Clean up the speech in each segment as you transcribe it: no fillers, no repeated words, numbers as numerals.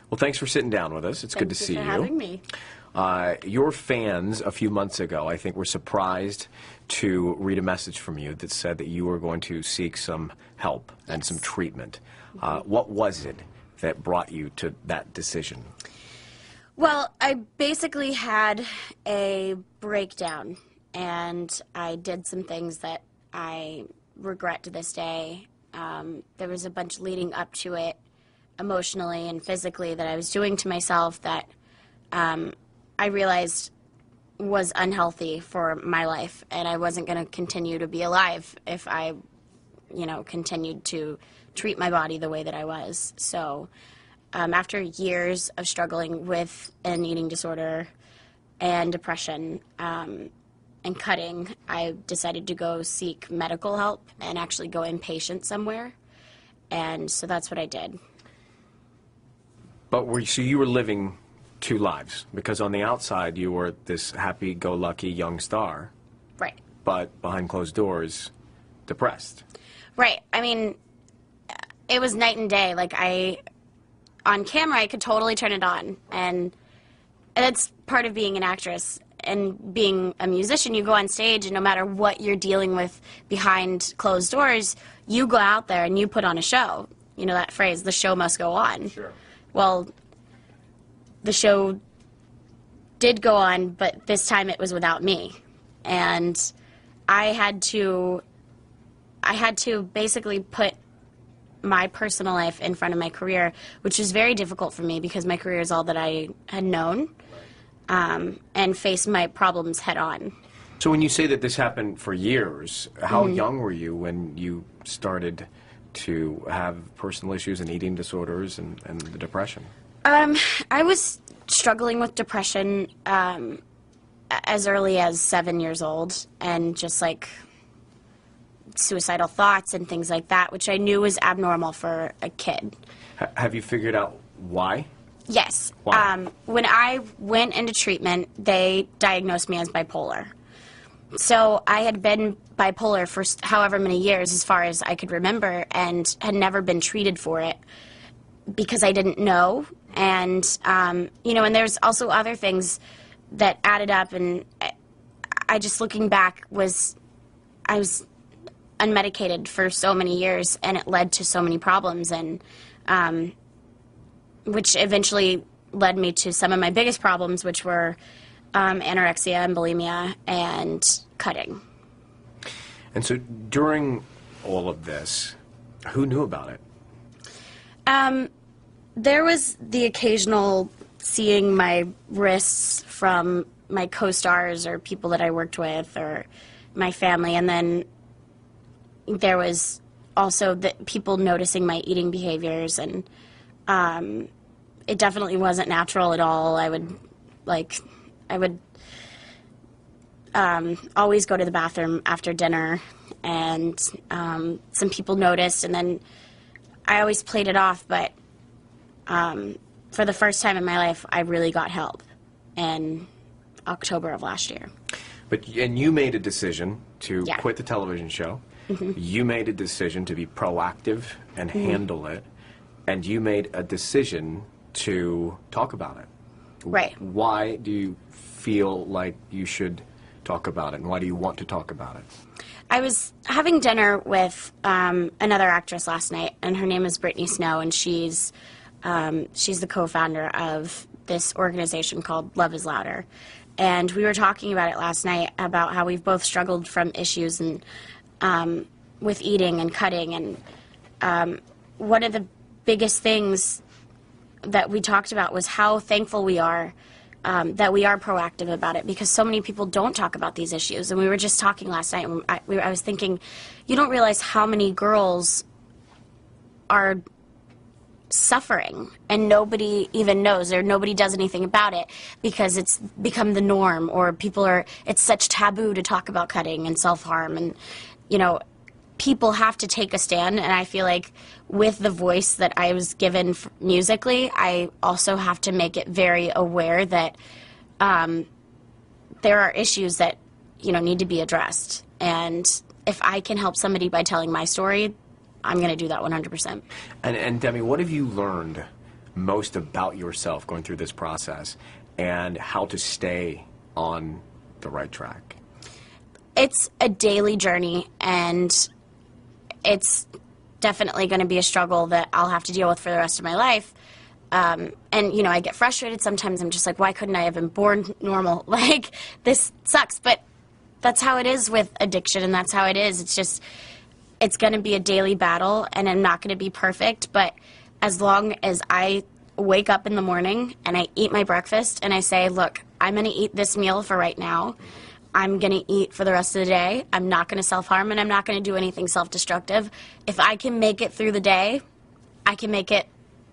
Well, thanks for sitting down with us. It's good to see you. Thank you for having me. Your fans a few months ago, I think, were surprised to read a message from you that said that you were going to seek some help and some treatment. What was it that brought you to that decision? Well, I basically had a breakdown, and I did some things that I regret to this day. There was a bunch leading up to it, emotionally and physically, that I was doing to myself that I realized was unhealthy for my life, and I wasn't going to continue to be alive if I, continued to treat my body the way that I was. So after years of struggling with an eating disorder and depression and cutting, I decided to go seek medical help and actually go inpatient somewhere. And so that's what I did. But so you were living two lives, because on the outside you were this happy-go-lucky young star. Right. But behind closed doors, depressed. Right. I mean, it was night and day. Like, on camera, I could totally turn it on. And that's part of being an actress. And being a musician, you go on stage, and no matter what you're dealing with behind closed doors, you go out there and you put on a show. You know that phrase, the show must go on. Sure. Well, the show did go on, but this time it was without me. And I had to basically put my personal life in front of my career, which was very difficult for me because my career is all that I had known, and face my problems head on. So when you say that this happened for years, how young were you when you started to have personal issues and eating disorders and the depression? I was struggling with depression as early as 7 years old, and just like suicidal thoughts and things like that, which I knew was abnormal for a kid. Have you figured out why? Yes. Why? When I went into treatment, they diagnosed me as bipolar. So I had been bipolar for however many years, as far as I could remember, and had never been treated for it because I didn't know. And, and there's also other things that added up, and I just, looking back, I was unmedicated for so many years, and it led to so many problems, and which eventually led me to some of my biggest problems, which were anorexia and bulimia and cutting. And so during all of this, who knew about it? There was the occasional seeing my wrists from my co-stars or people that I worked with or my family, and then there was also the people noticing my eating behaviors, and it definitely wasn't natural at all. I would always go to the bathroom after dinner, and some people noticed, and then I always played it off, but for the first time in my life, I really got help in October of last year. And you made a decision to Yeah. quit the television show. You made a decision to be proactive and handle it, and you made a decision to talk about it. Right. Why do you feel like you should talk about it, and why do you want to talk about it? I was having dinner with another actress last night, and her name is Brittany Snow, and she's the co-founder of this organization called Love is Louder. And we were talking about it last night, about how we've both struggled from issues and with eating and cutting. And one of the biggest things that we talked about was how thankful we are that we are proactive about it, because so many people don't talk about these issues. And we were just talking last night, and I was thinking, you don't realize how many girls are suffering and nobody even knows, or nobody does anything about it because it's become the norm, or it's such taboo to talk about cutting and self-harm, and people have to take a stand. And I feel like with the voice that I was given musically, I also have to make it very aware that there are issues that need to be addressed, and if I can help somebody by telling my story, I'm going to do that 100%. And Demi, what have you learned most about yourself going through this process, and how to stay on the right track? It's a daily journey, and it's definitely going to be a struggle that I'll have to deal with for the rest of my life. And, you know, I get frustrated. Sometimes I'm just like, why couldn't I have been born normal? Like, this sucks. But that's how it is with addiction, and that's how it is. It's just, it's going to be a daily battle, and I'm not going to be perfect. But as long as I wake up in the morning and I eat my breakfast and I say, look, I'm going to eat this meal for right now. I'm going to eat for the rest of the day. I'm not going to self-harm, and I'm not going to do anything self-destructive. If I can make it through the day, I can make it.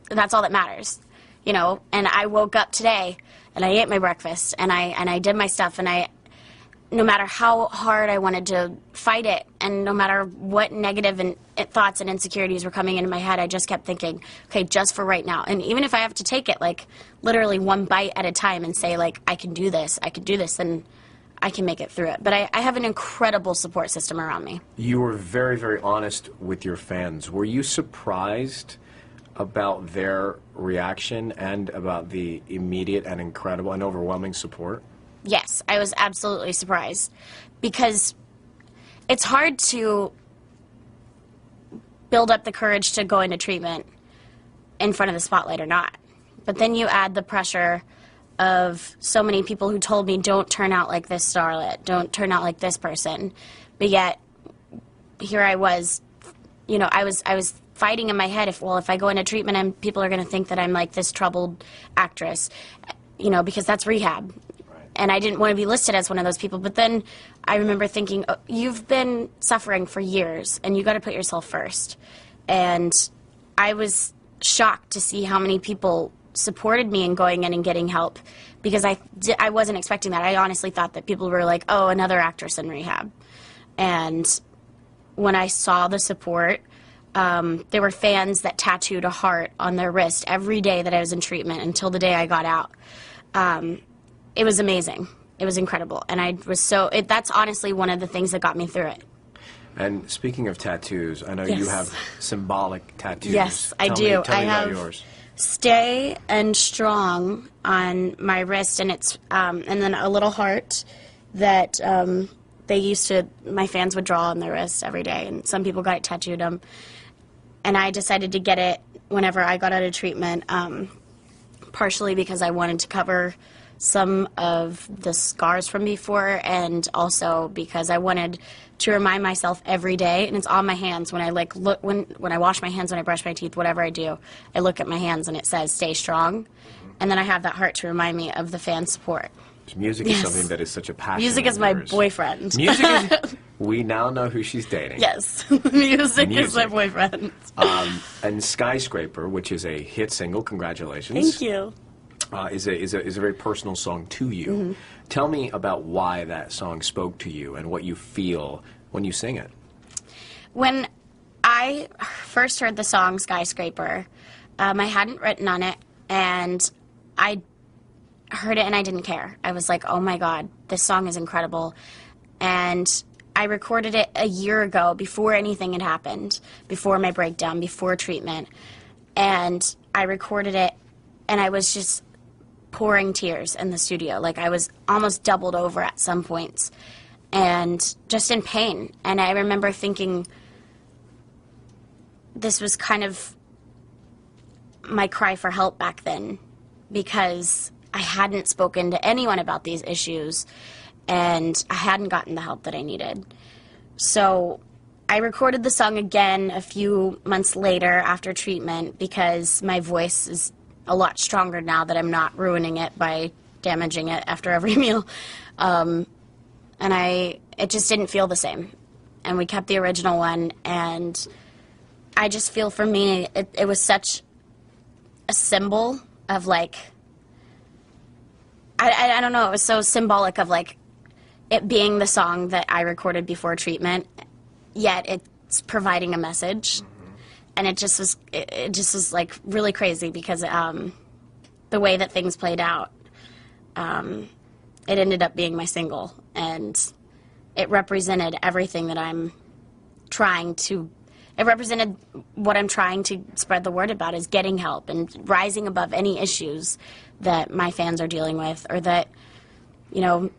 That's all that matters, you know. And I woke up today, and I ate my breakfast, and I did my stuff, and no matter how hard I wanted to fight it, and no matter what negative thoughts and insecurities were coming into my head, I just kept thinking, okay, just for right now. And even if I have to take it, like, literally one bite at a time and say, like, I can do this, then I can make it through it. But I have an incredible support system around me. You were very, very honest with your fans. Were you surprised about their reaction and about the immediate and incredible and overwhelming support? Yes, I was absolutely surprised, because it's hard to build up the courage to go into treatment in front of the spotlight or not. But then you add the pressure of so many people who told me, don't turn out like this starlet, don't turn out like this person. But yet, here I was, you know, I was fighting in my head, if I go into treatment, people are going to think that I'm like this troubled actress, you know, because that's rehab. And I didn't want to be listed as one of those people. But then I remember thinking, oh, you've been suffering for years, and you got to put yourself first. And I was shocked to see how many people supported me in going in and getting help, because I wasn't expecting that. I honestly thought that people were like, oh, another actress in rehab. And when I saw the support, there were fans that tattooed a heart on their wrist every day that I was in treatment until the day I got out. It was amazing. It was incredible. And I was that's honestly one of the things that got me through it. And speaking of tattoos, I know Yes. you have symbolic tattoos. Yes, I do. Tell me I about have yours. Stay and Strong on my wrist, and it's and then a little heart that my fans would draw on their wrist every day, and some people got it tattooed them. And I decided to get it whenever I got out of treatment, partially because I wanted to cover some of the scars from before, and also because I wanted to remind myself every day, and it's on my hands when I look when I wash my hands, when I brush my teeth, whatever I do, I look at my hands and it says stay strong, and then I have that heart to remind me of the fan support. Music is something that is such a passion. Music of is my yours. boyfriend. Music is, we now know who she's dating. Yes, music is my boyfriend. And Skyscraper, which is a hit single, congratulations. Thank you. Is a very personal song to you. Mm-hmm. Tell me about why that song spoke to you and what you feel when you sing it. When I first heard the song Skyscraper, I hadn't written on it, and I heard it and I didn't care. I was like, oh my God, this song is incredible. And I recorded it a year ago, before anything had happened, before my breakdown, before treatment. And I recorded it, and I was just pouring tears in the studio. Like, I was almost doubled over at some points, and just in pain. And I remember thinking this was kind of my cry for help back then, because I hadn't spoken to anyone about these issues, and I hadn't gotten the help that I needed. So I recorded the song again a few months later after treatment, because my voice is a lot stronger now that I'm not ruining it by damaging it after every meal. And it just didn't feel the same. And we kept the original one, and I just feel, for me, it was such a symbol of, like, I don't know, it was so symbolic of, like, it being the song that I recorded before treatment, yet it's providing a message. And it just was like really crazy, because the way that things played out, it ended up being my single, and it represented everything that I'm trying to it represented what I'm trying to spread the word about, is getting help and rising above any issues that my fans are dealing with, or that, you know,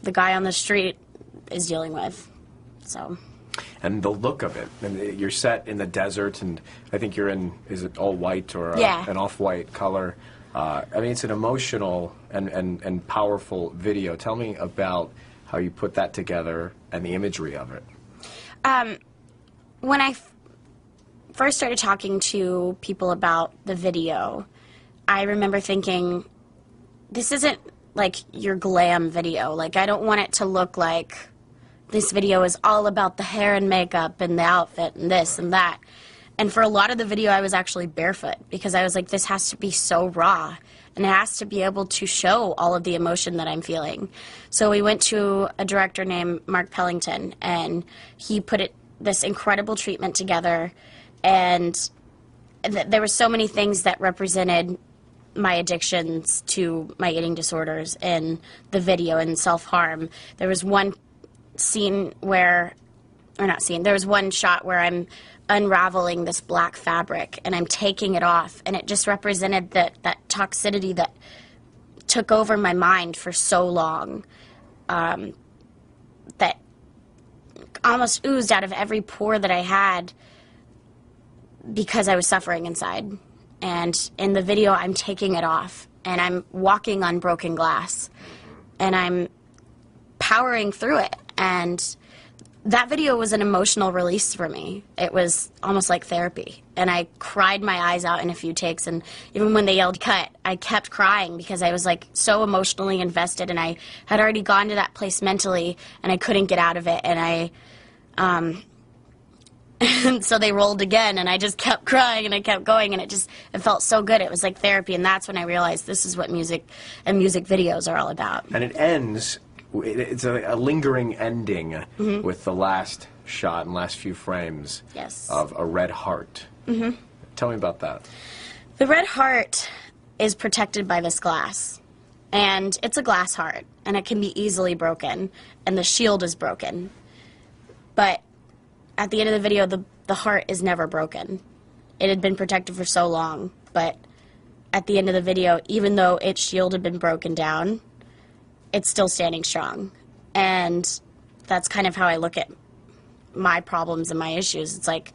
the guy on the street is dealing with. So. And the look of it, and you're set in the desert, and I think you're in, is it all white or an off-white color? I mean, it's an emotional and powerful video. Tell me about how you put that together and the imagery of it. When I first started talking to people about the video, I remember thinking, this isn't like your glam video. Like, I don't want it to look like this video is all about the hair and makeup and the outfit and this and that. And for a lot of the video, I was actually barefoot, because I was like, this has to be so raw, and it has to be able to show all of the emotion that I'm feeling. So we went to a director named Mark Pellington, and he put this incredible treatment together, and there were so many things that represented my addictions to my eating disorders in the video, and self-harm. There was one scene where, or not scene, there was one shot where I'm unraveling this black fabric and I'm taking it off, and it just represented that toxicity that took over my mind for so long, that almost oozed out of every pore that I had because I was suffering inside. And in the video, I'm taking it off, and I'm walking on broken glass, and I'm powering through it. And that video was an emotional release for me. It was almost like therapy. And I cried my eyes out in a few takes, and even when they yelled cut, I kept crying because I was like so emotionally invested, and I had already gone to that place mentally, and I couldn't get out of it. And and so they rolled again, and I just kept crying, and I kept going, and it felt so good. It was like therapy, and that's when I realized this is what music and music videos are all about. And it ends, it's a lingering ending with the last shot and last few frames of a red heart. Tell me about that. The red heart is protected by this glass, and it's a glass heart, and it can be easily broken, and the shield is broken. But at the end of the video, the heart is never broken. It had been protected for so long, but at the end of the video, even though its shield had been broken down, it's still standing strong. And that's kind of how I look at my problems and my issues. It's like,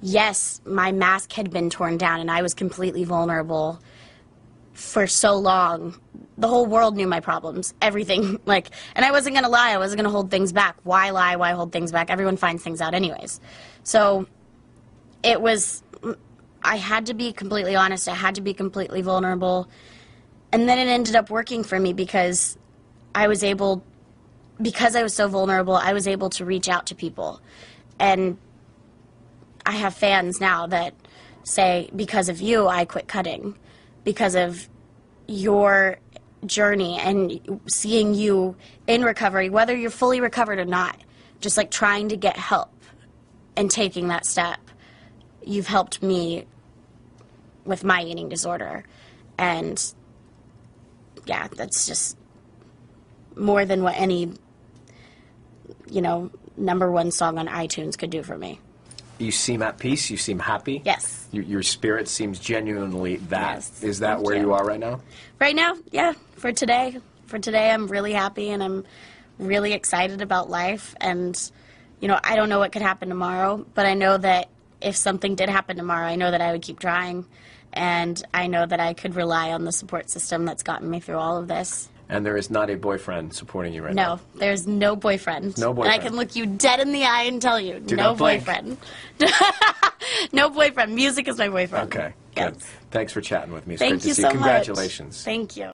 yes, my mask had been torn down, and I was completely vulnerable for so long. The whole world knew my problems, everything, like, and I wasn't going to lie, I wasn't going to hold things back. Why lie? Why hold things back? Everyone finds things out anyways. So it was, I had to be completely honest, I had to be completely vulnerable, and then it ended up working for me because I was so vulnerable, I was able to reach out to people. And I have fans now that say, because of you, I quit cutting. Because of your journey and seeing you in recovery, whether you're fully recovered or not, just like trying to get help and taking that step, you've helped me with my eating disorder. And yeah, that's just more than what any, #1 song on iTunes could do for me. You seem at peace. You seem happy. Yes. Your spirit seems genuinely that. Yes. Is that where you are right now? Right now, yeah. For today, I'm really happy, and I'm really excited about life. And, I don't know what could happen tomorrow, but I know that if something did happen tomorrow, I know that I would keep trying. And I know that I could rely on the support system that's gotten me through all of this. And there is not a boyfriend supporting you right now? No, there's no boyfriend. No boyfriend. And I can look you dead in the eye and tell you, Do no not blink. boyfriend. No boyfriend. Music is my boyfriend. Okay, Yes. good. Thanks for chatting with me. It's Thank great to you see so you. Congratulations. much. Thank you.